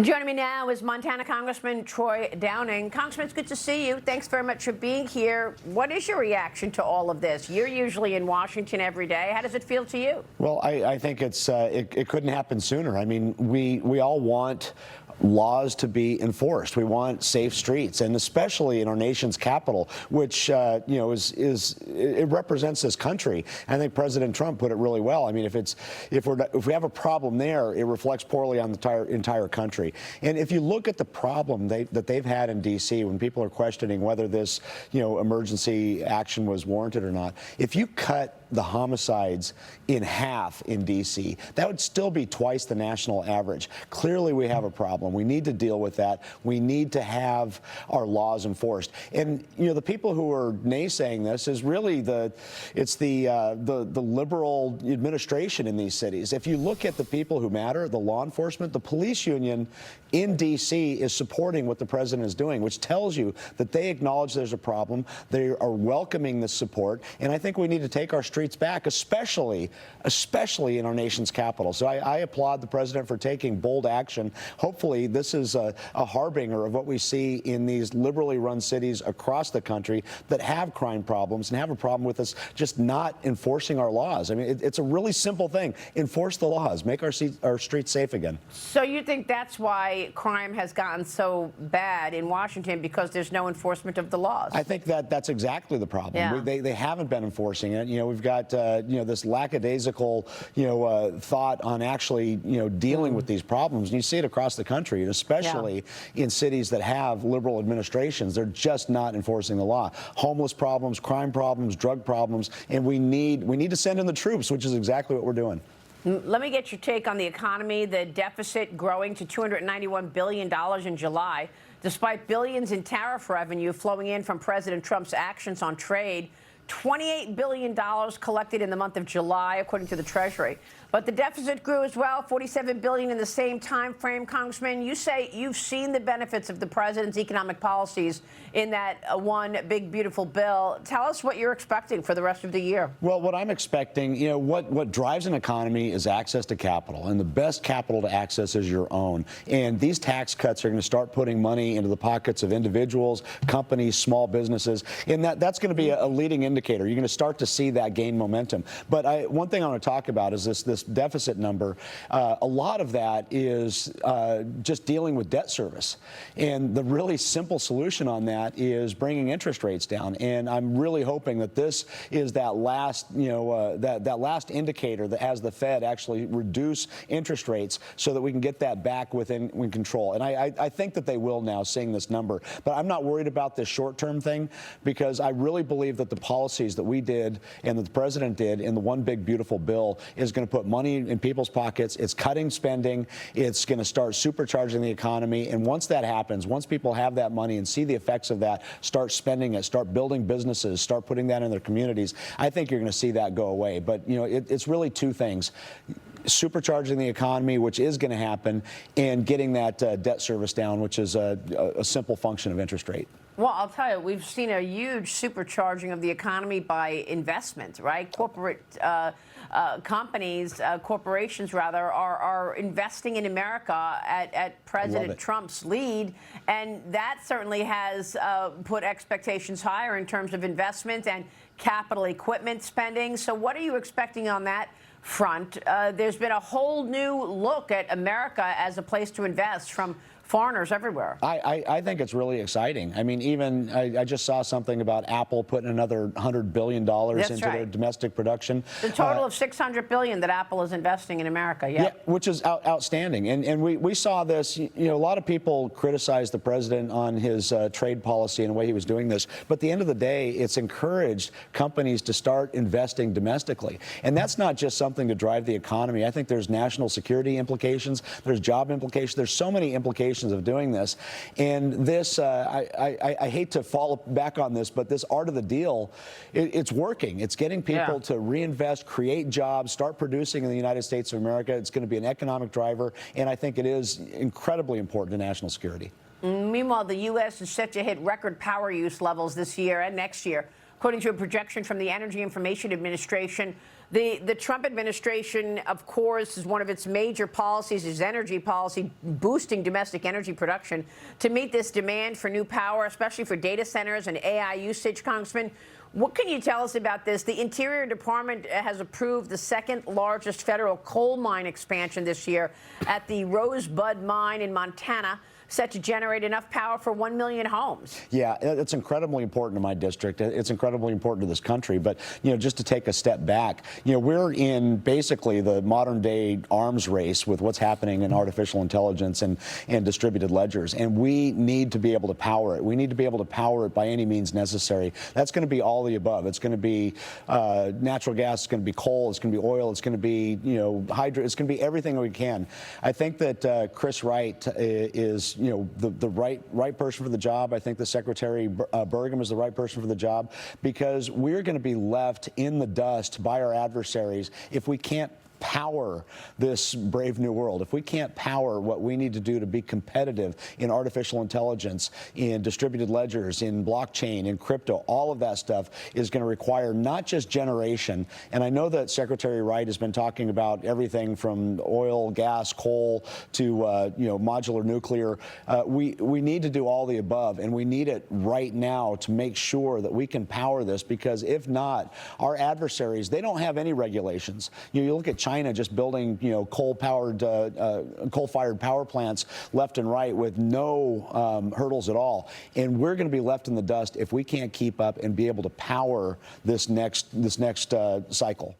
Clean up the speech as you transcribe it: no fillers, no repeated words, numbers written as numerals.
Joining me now is Montana Congressman Troy Downing. Congressman, it's good to see you. Thanks very much for being here. What is your reaction to all of this? You're usually in Washington every day. How does it feel to you? Well, I think it couldn't happen sooner. I mean, we all want laws to be enforced. We want safe streets, and especially in our nation's capital, which it represents this country. I think President Trump put it really well. I mean, if we have a problem there, it reflects poorly on the entire country. And if you look at the problem that they've had in D.C. when people are questioning whether this emergency action was warranted or not, if you cut the homicides in half in D.C., that would still be twice the national average. Clearly, we have a problem. We need to deal with that. We need to have our laws enforced. And the people who are naysaying this is really the liberal administration in these cities. If you look at the people who matter, the law enforcement, the police union in D.C. is supporting what the president is doing, which tells you that they acknowledge there's a problem. They are welcoming this support, and I think we need to take our streets back, especially in our nation's capital. So I applaud the president for taking bold action. Hopefully, this is a harbinger of what we see in these liberally run cities across the country that have crime problems and have a problem with us just not enforcing our laws. I mean, it's a really simple thing. Enforce the laws. Make our streets safe again. So you think that's why crime has gotten so bad in Washington, because there's no enforcement of the laws? I think that's exactly the problem. Yeah. They haven't been enforcing it. We've got this lackadaisical thought on actually dealing with these problems. And you see it across the country, and especially in cities that have liberal administrations. They're just not enforcing the law. Homeless problems, crime problems, drug problems, and we need to send in the troops, which is exactly what we're doing. Let me get your take on the economy. The deficit growing to $291 billion in July, despite billions in tariff revenue flowing in from President Trump's actions on trade. $28 billion collected in the month of July, according to the Treasury. But the deficit grew as well, $47 billion in the same time frame. Congressman, you say you've seen the benefits of the president's economic policies in that one big, beautiful bill. Tell us what you're expecting for the rest of the year. Well, what I'm expecting, what drives an economy is access to capital, and the best capital to access is your own. And these tax cuts are going to start putting money into the pockets of individuals, companies, small businesses, and that's going to be a leading indicator. You're going to start to see that gain momentum. But one thing I want to talk about is this deficit number. A lot of that is just dealing with debt service, and the really simple solution on that is bringing interest rates down. And I'm really hoping that this is that last that last indicator that has the Fed actually reduce interest rates so that we can get that back within control. And I think that they will now, seeing this number. But I'm not worried about this short-term thing, because I really believe that the policies that we did and that the president did in the one big beautiful bill is going to put money in people's pockets. It's cutting spending. It's going to start supercharging the economy. And once that happens, once people have that money and see the effects of that, start spending it, start building businesses, start putting that in their communities, I think you're going to see that go away. But it's really two things: supercharging the economy, which is going to happen, and getting that debt service down, which is a simple function of interest rate. Well, I'll tell you, we've seen a huge supercharging of the economy by investment, right? Corporate companies, corporations rather, are investing in America at President Trump's lead, and that certainly has put expectations higher in terms of investment and capital equipment spending. So what are you expecting on that front? There's been a whole new look at America as a place to invest from foreigners everywhere. I think it's really exciting. I mean, even I just saw something about Apple putting another $100 billion into their domestic production. The total of $600 billion that Apple is investing in America, yeah, which is outstanding. And we saw this. A lot of people criticize the president on his trade policy and the way he was doing this. But at the end of the day, it's encouraged companies to start investing domestically. And that's not just something to drive the economy. I think there's national security implications. There's job implications. There's so many implications of doing this. And this, I hate to fall back on this, but this art of the deal, it's working. It's getting people to reinvest, create jobs, start producing in the United States of America. It's going to be an economic driver, and I think it is incredibly important to national security. Meanwhile, the U.S. is set to hit record power use levels this year and next year. According to a projection from the Energy Information Administration, The Trump administration, of course, is one of its major policies is energy policy, boosting domestic energy production to meet this demand for new power, especially for data centers and AI usage, Congressman. What can you tell us about this? The Interior Department has approved the second largest federal coal mine expansion this year at the Rosebud mine in Montana, set to generate enough power for 1 million homes. Yeah, it's incredibly important to my district. It's incredibly important to this country. But, just to take a step back, we're in basically the modern day arms race with what's happening in artificial intelligence and distributed ledgers. And we need to be able to power it. We need to be able to power it by any means necessary. That's going to be all the above. It's going to be natural gas. It's going to be coal. It's going to be oil. It's going to be, hydro. It's going to be everything we can. I think that Chris Wright is the right person for the job. I think the Secretary Burgum is the right person for the job, because we're going to be left in the dust by our adversaries if we can't power this brave new world. If we can't power what we need to do to be competitive in artificial intelligence, in distributed ledgers, in blockchain, in crypto, all of that stuff is going to require not just generation. And I know that Secretary Wright has been talking about everything from oil, gas, coal to modular nuclear. We need to do all the above, and we need it right now to make sure that we can power this, because if not, our adversaries, they don't have any regulations. You look at China just building, coal-fired power plants left and right with no hurdles at all, and we're going to be left in the dust if we can't keep up and be able to power this next cycle.